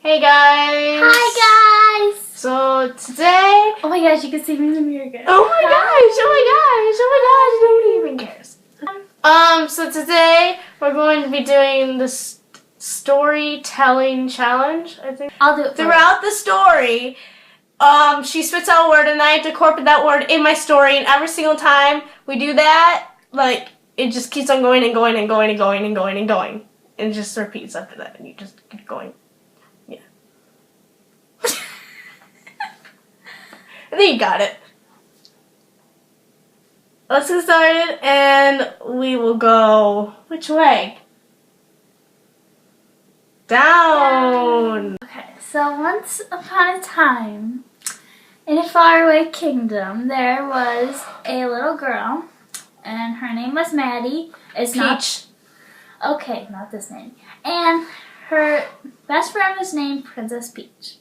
Hey guys! Hi guys! So today... Oh my gosh, you can see me in the mirror again. Oh my gosh! Nobody even cares. So today we're going to be doing this storytelling challenge, I think. I'll do it Throughout the story, she spits out a word and I have to incorporate that word in my story, and every single time we do that, like, it just keeps on going and going and going and going and going and going. And it just repeats after that, and you just keep going. Yeah. I think you got it. Let's get started, and we will go which way? Down. Okay, so once upon a time, in a faraway kingdom, there was a little girl, and her name was Maddie. It's Peach. Okay, not this name. And her best friend was named Princess Peach.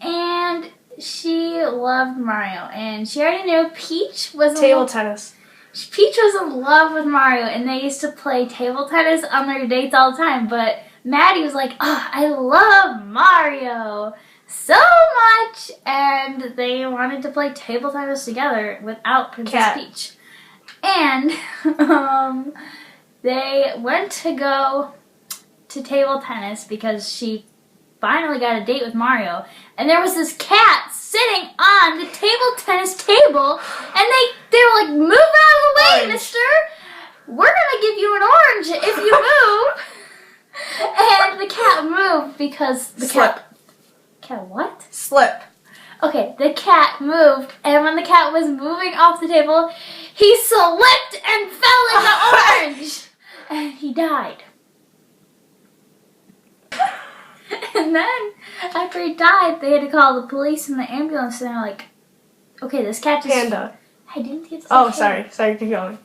And she loved Mario, and she already knew Peach was Table tennis. Peach was in love with Mario, and they used to play table tennis on their dates all the time. But Maddie was like, "Oh, I love Mario so much," and they wanted to play table tennis together without Princess Peach. And they went to go to table tennis because she finally got a date with Mario, and there was this cat sitting on the table tennis table, and they were like, "Move out of the way, mister! We're gonna give you an orange if you move." And the cat moved because the cat what? Slip. Okay, the cat moved, and when the cat was moving off the table, he slipped and fell in the orange, and he died. And then, after he died, they had to call the police and the ambulance, and they're like, "Okay, this cat just..." Panda. I didn't get to Oh, sorry. Sorry, keep going.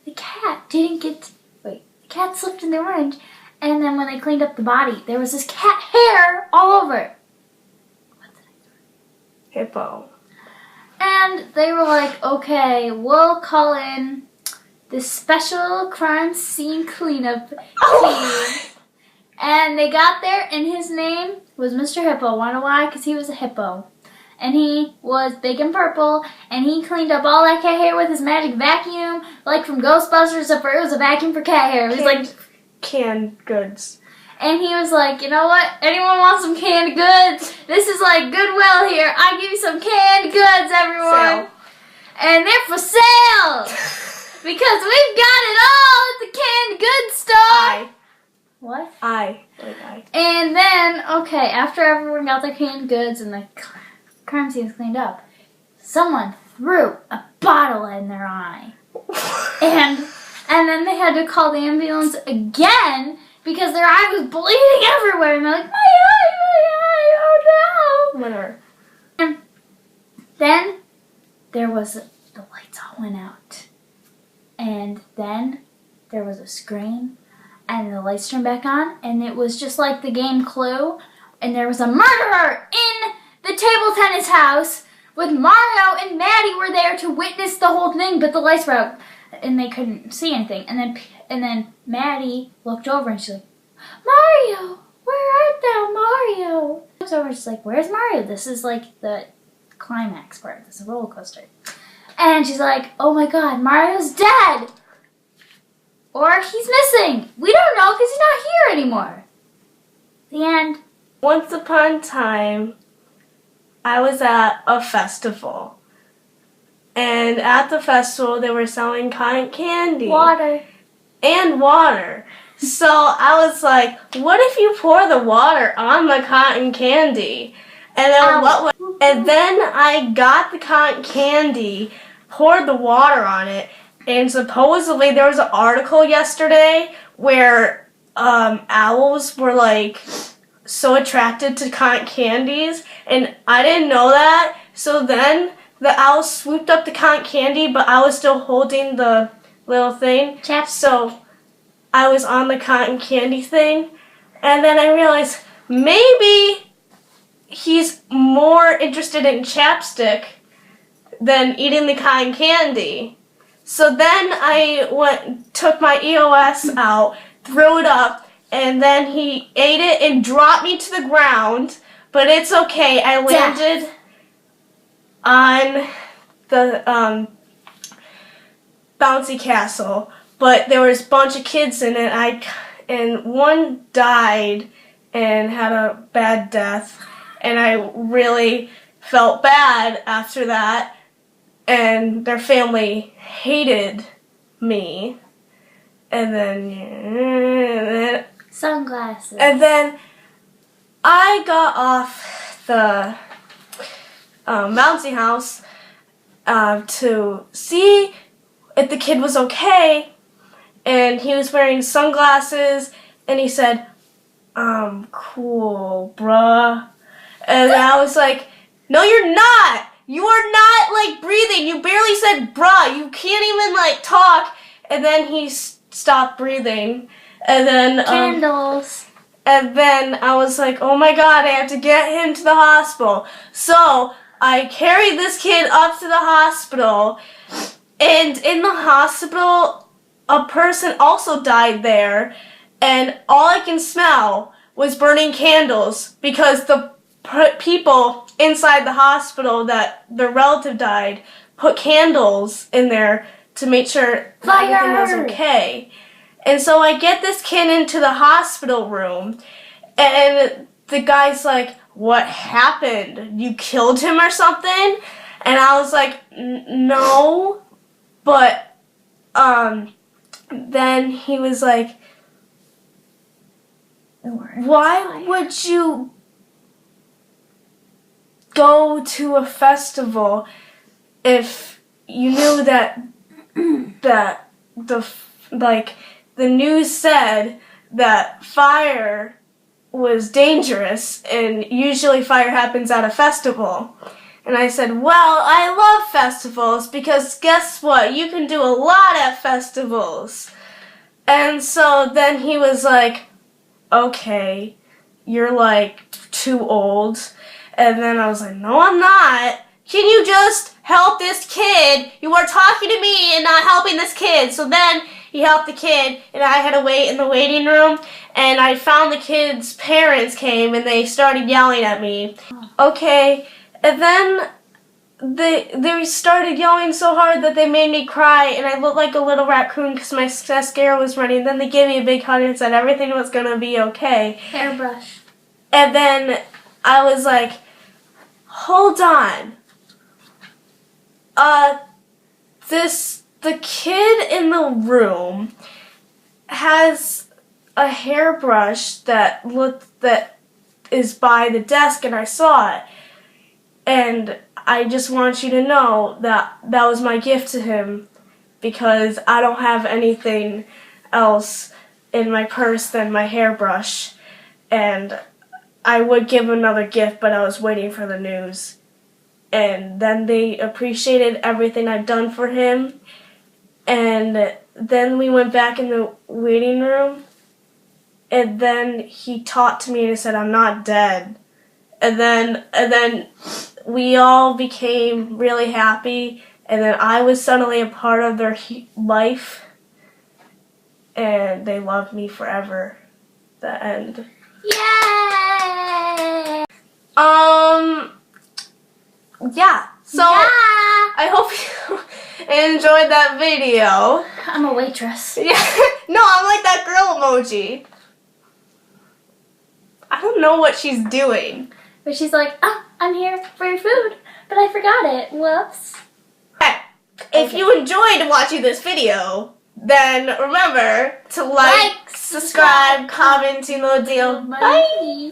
The cat didn't get... Wait. The cat slipped in the orange, and then when they cleaned up the body, there was this cat hair all over it. What did I do? Hippo. And they were like, "Okay, we'll call in this special crime scene cleanup team." And they got there, and his name was Mr. Hippo. Wanna know why? Because he was a hippo. And he was big and purple, and he cleaned up all that cat hair with his magic vacuum, like from Ghostbusters, except for it was a vacuum for cat hair. It was like canned goods. And he was like, "You know what? Anyone want some canned goods? This is like Goodwill here. I give you some canned goods, everyone. And they're for sale because we've got it all at the canned goods store." What? And then, okay, after everyone got their canned goods and the crime scene was cleaned up, someone threw a bottle in their eye. and then they had to call the ambulance again because their eye was bleeding everywhere. And they're like, my eye, oh no. Whatever. And then the lights all went out. And then there was a scream. And the lights turned back on, and it was just like the game Clue, and there was a murderer in the table tennis house with Mario and Maddie were there to witness the whole thing, but the lights were out, and they couldn't see anything. And then Maddie looked over, and she's like, "Mario, where art thou, Mario?" She looks over, and she's like, "Where's Mario? This is like the climax part. This is a roller coaster." And she's like, "Oh my God, Mario's dead! Or he's missing. We don't know because he's not here anymore." The end. Once upon a time, I was at a festival. And at the festival, they were selling cotton candy. And water. So I was like, what if you pour the water on the cotton candy? And then then I got the cotton candy, poured the water on it, and supposedly there was an article yesterday where owls were like so attracted to cotton candies, and I didn't know that. So then the owl swooped up the cotton candy, but I was still holding the little thing. So I was on the cotton candy thing, and then I realized maybe he's more interested in chapstick than eating the cotton candy. So then I took my EOS out, threw it up, and then he ate it and dropped me to the ground. But it's okay. I landed on the bouncy castle, but there was a bunch of kids in it. And one died and had a bad death, and I really felt bad after that. And their family hated me. And then sunglasses. And then I got off the bouncy house to see if the kid was okay, and he was wearing sunglasses, and he said, cool, bruh. And I was like, no, you're not. You are not, like, breathing. You barely said bruh. You can't even, like, talk. And then he stopped breathing. And then candles. And then I was like, oh my God, I have to get him to the hospital. So I carried this kid up to the hospital, and in the hospital, a person also died there, and all I can smell was burning candles because the people inside the hospital that their relative died put candles in there to make sure everything was okay. And so I get this kid into the hospital room, and the guy's like, what happened? You killed him or something? And I was like, no. But then he was like, why would you go to a festival if you knew that the news said that fire was dangerous, and usually fire happens at a festival? And I said, well, I love festivals because guess what? You can do a lot at festivals. And so then he was like, okay, you're like too old. And then I was like, no, I'm not. Can you just help this kid? You are talking to me and not helping this kid. So then he helped the kid, and I had to wait in the waiting room, and I found the kid's parents came, and they started yelling at me. Okay, and then they started yelling so hard that they made me cry, and I looked like a little raccoon because my mascara was running. Then they gave me a big hug and said everything was going to be okay. Hairbrush. And then I was like, hold on. The kid in the room has a hairbrush that is by the desk, and I saw it. And I just want you to know that that was my gift to him, because I don't have anything else in my purse than my hairbrush. And I would give another gift, but I was waiting for the news. And then they appreciated everything I'd done for him. And then we went back in the waiting room, and then he talked to me and he said, I'm not dead. And then we all became really happy, and then I was suddenly a part of their life, and they loved me forever. The end. Yay! Yeah. So I hope you enjoyed that video. I'm a waitress. Yeah. No, I'm like that girl emoji. I don't know what she's doing. But she's like, oh, I'm here for your food, but I forgot it. Whoops. Okay. If you enjoyed watching this video, then remember to like, subscribe, comment, you know the deal. Bye.